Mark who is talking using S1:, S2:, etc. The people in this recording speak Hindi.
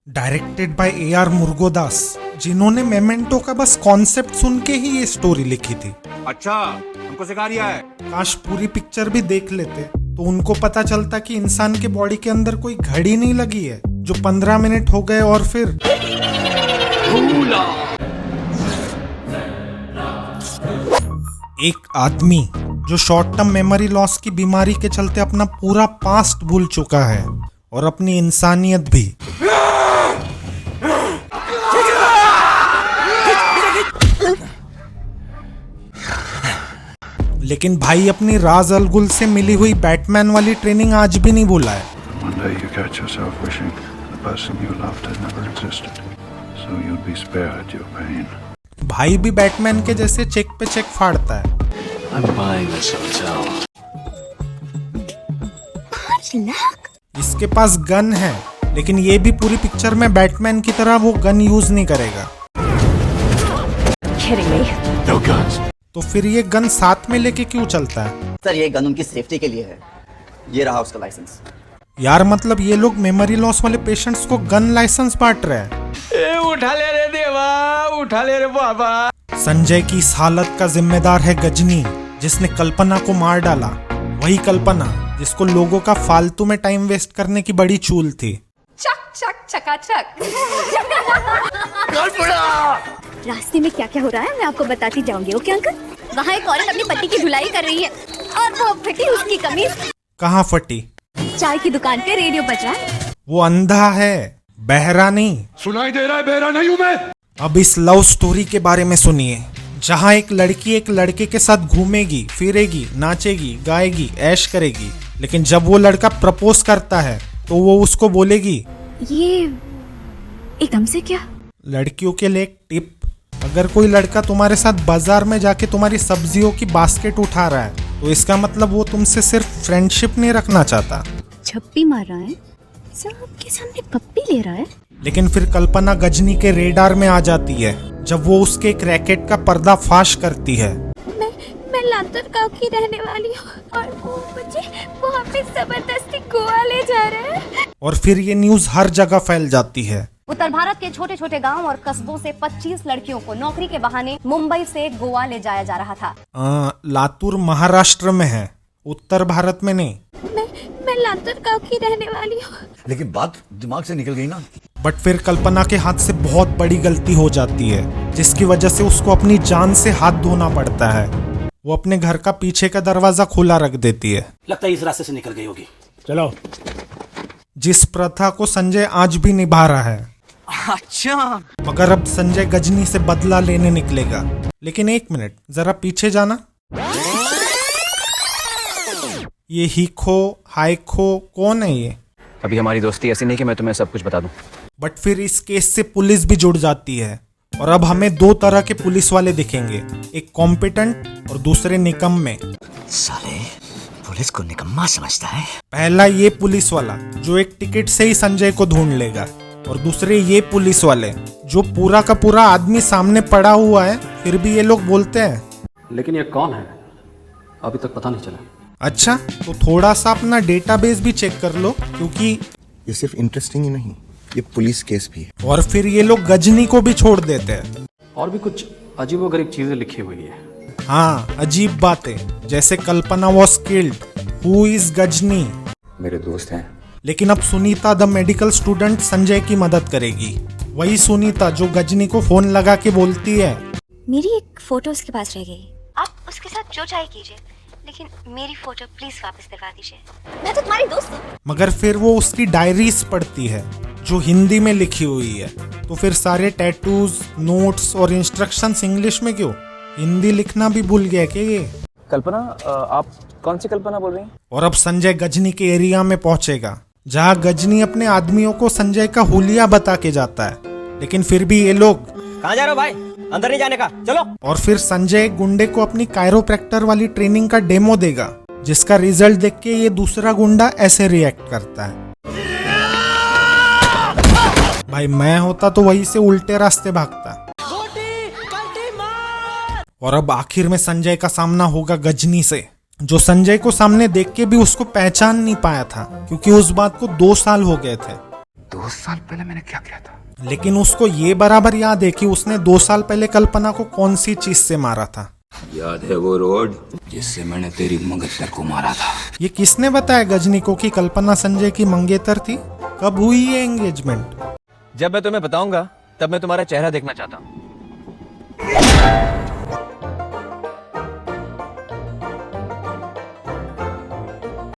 S1: डायरेक्टेड बाय AR मुरुगदास, जिन्होंने मेमेंटो का बस कॉन्सेप्ट सुन के ही ये स्टोरी लिखी थी।
S2: अच्छा, हमको सिखा रिया है।
S1: काश पूरी पिक्चर भी देख लेते तो उनको पता चलता कि इंसान के बॉडी के अंदर कोई घड़ी नहीं लगी है जो 15 मिनट हो गए और फिर एक आदमी जो शॉर्ट टर्म मेमोरी लॉस की बीमारी के चलते अपना पूरा पास्ट भूल चुका है और अपनी इंसानियत भी। लेकिन भाई अपनी राज अल गुल से मिली हुई बैटमैन वाली ट्रेनिंग आज भी नहीं भूला है।
S3: One day you catch yourself wishing the person you loved had never existed, so you'd be spared your pain.
S1: भाई भी बैटमैन के जैसे चेक पे चेक फाड़ता है।
S3: I'm buying this hotel.
S1: इसके पास गन है, लेकिन ये भी पूरी पिक्चर में बैटमैन की तरह वो गन यूज नहीं करेगा।
S3: No guns.
S1: तो फिर ये गन साथ में लेके क्यों चलता है?
S4: सर ये गन उनकी सेफ्टी के लिए है। ये रहा उसका लाइसेंस।
S1: यार मतलब ये लोग मेमोरी लॉस वाले पेशेंट्स को गन लाइसेंस बांट रहे हैं।
S2: उठा ले रे देवा, उठा ले रे बाबा।
S1: संजय की इस हालत का जिम्मेदार है गजनी, जिसने कल्पना को मार डाला। वही कल्पना जिसको लोगों का फालतू में टाइम वेस्ट करने की बड़ी चूल थी।
S5: चक चक चकाचक।
S6: रास्ते में क्या क्या हो रहा है मैं आपको बताती जाऊंगी। Okay uncle? वहाँ एक औरत अपने पति की धुलाई कर रही है और वो फटी उसकी कमीज।
S1: कहाँ फटी?
S6: चाय की दुकान पे रेडियो बज रहा है।
S1: वो अंधा है, बहरा नहीं।
S3: सुनाई दे रहा है, बहरा नहीं हूं मैं।
S1: अब इस लव स्टोरी के बारे में सुनिए, जहाँ एक लड़की एक लड़के के साथ घूमेगी, फिरेगी, नाचेगी, गाएगी, ऐश करेगी, लेकिन जब वो लड़का प्रपोज करता है तो वो उसको बोलेगी।
S6: ये एकदम से क्या?
S1: लड़कियों के लिए एक टिप, अगर कोई लड़का तुम्हारे साथ बाजार में जाके तुम्हारी सब्जियों की बास्केट उठा रहा है तो इसका मतलब वो तुमसे सिर्फ फ्रेंडशिप नहीं रखना चाहता।
S6: छप्पी मार रहा है, सबके सामने पप्पी ले रहा है।
S1: लेकिन फिर कल्पना गजनी के रेडार में आ जाती है जब वो उसके एक रैकेट का पर्दाफाश करती है।
S6: मैं लातूर गांव की रहने वाली हूँ और वो मुझे वहाँ पे जबरदस्ती गोवा ले जा रहे हैं।
S1: और फिर ये न्यूज हर जगह फैल जाती है।
S5: उत्तर भारत के छोटे छोटे गांव और कस्बों से 25 लड़कियों को नौकरी के बहाने मुंबई से गोवा ले जाया जा रहा था।
S1: लातूर महाराष्ट्र में है, उत्तर भारत में नहीं।
S6: मैं लातूर गांव की रहने वाली हूँ।
S4: लेकिन बात दिमाग से निकल गई ना।
S1: बट फिर कल्पना के हाथ से बहुत बड़ी गलती हो जाती है, जिसकी वजह से उसको अपनी जान से हाथ धोना पड़ता है। वो अपने घर का पीछे का दरवाजा खुला रख देती है।
S7: लगता है इस रास्ते से निकल गई होगी।
S1: चलो। जिस प्रथा को संजय आज भी निभा रहा है।
S4: अच्छा,
S1: मगर अब संजय गजनी से बदला लेने निकलेगा। लेकिन एक मिनट, जरा पीछे जाना। ये हीखो हाइखो कौन है ये?
S7: अभी हमारी दोस्ती ऐसी नहीं कि मैं तुम्हें सब कुछ बता दूं।
S1: बट फिर इस केस से पुलिस भी जुड़ जाती है और अब हमें दो तरह के पुलिस वाले दिखेंगे, एक कॉम्पिटेंट और दूसरे निकम्मे।
S4: साले पुलिस को निकम्मा समझता है।
S1: पहला ये पुलिस वाला जो एक टिकट से ही संजय को ढूंढ लेगा, और दूसरे ये पुलिस वाले जो पूरा का पूरा आदमी सामने पड़ा हुआ है फिर भी ये लोग बोलते हैं।
S7: लेकिन ये कौन है अभी तक पता नहीं चला।
S1: अच्छा, तो थोड़ा सा अपना डेटाबेस भी चेक कर लो, क्योंकि
S8: ये सिर्फ इंटरेस्टिंग ही नहीं, ये पुलिस केस भी है।
S1: और फिर ये लोग गजनी को भी छोड़ देते हैं।
S7: और भी कुछ अजीबोगरीब चीजें लिखी हुई है।
S1: हाँ, अजीब बातें, जैसे Kalpana was killed, who is Ghajini.
S3: मेरे दोस्त हैं।
S1: लेकिन अब Sunita the medical student Sanjay की मदद करेगी। वही सुनीता जो गजनी को फोन लगा के बोलती है,
S6: मेरी एक फोटो उसके पास रह गई, आप उसके साथ जो चाहे कीजिए, लेकिन मेरी फोटो प्लीज वापस दिलवा दीजिए। मैं तो तुम्हारी दोस्त हूँ। मगर
S1: फिर वो उसकी डायरीज पढ़ती है जो हिंदी में लिखी हुई है। तो फिर सारे टैटूज, नोट्स और इंस्ट्रक्शंस इंग्लिश में क्यों? हिंदी लिखना भी भूल गया क्या ये?
S7: कल्पना, आप कौन सी कल्पना बोल रही हैं?
S1: और अब संजय गजनी के एरिया में पहुंचेगा, जहां गजनी अपने आदमियों को संजय का हुलिया बता के जाता है। लेकिन फिर भी ये लोग,
S4: कहाँ जा रहे हो भाई? अंदर नहीं जाने का, चलो।
S1: और फिर संजय एक गुंडे को अपनी कायरोप्रैक्टर वाली ट्रेनिंग का डेमो देगा, जिसका रिजल्ट देख के ये दूसरा गुंडा ऐसे रिएक्ट करता है। भाई मैं होता तो वहीं से उल्टे रास्ते भागता। और अब आखिर में संजय का सामना होगा गजनी से, जो संजय को सामने देख के भी उसको पहचान नहीं पाया था, क्योंकि उस बात को 2 साल हो गए थे।
S4: 2
S3: 2 साल पहले मैंने क्या किया था?
S1: लेकिन उसको ये बराबर याद है कि उसने 2 साल पहले कल्पना को कौन सी चीज से मारा था।
S2: याद है वो रोड जिससे मैंने तेरी मंगेतर को मारा था?
S1: ये किसने बताया गजनी को कि कल्पना संजय की मंगेतर थी? कब हुई ये एंगेजमेंट?
S9: जब मैं तुम्हें बताऊंगा तब मैं तुम्हारा चेहरा देखना चाहता हूँ।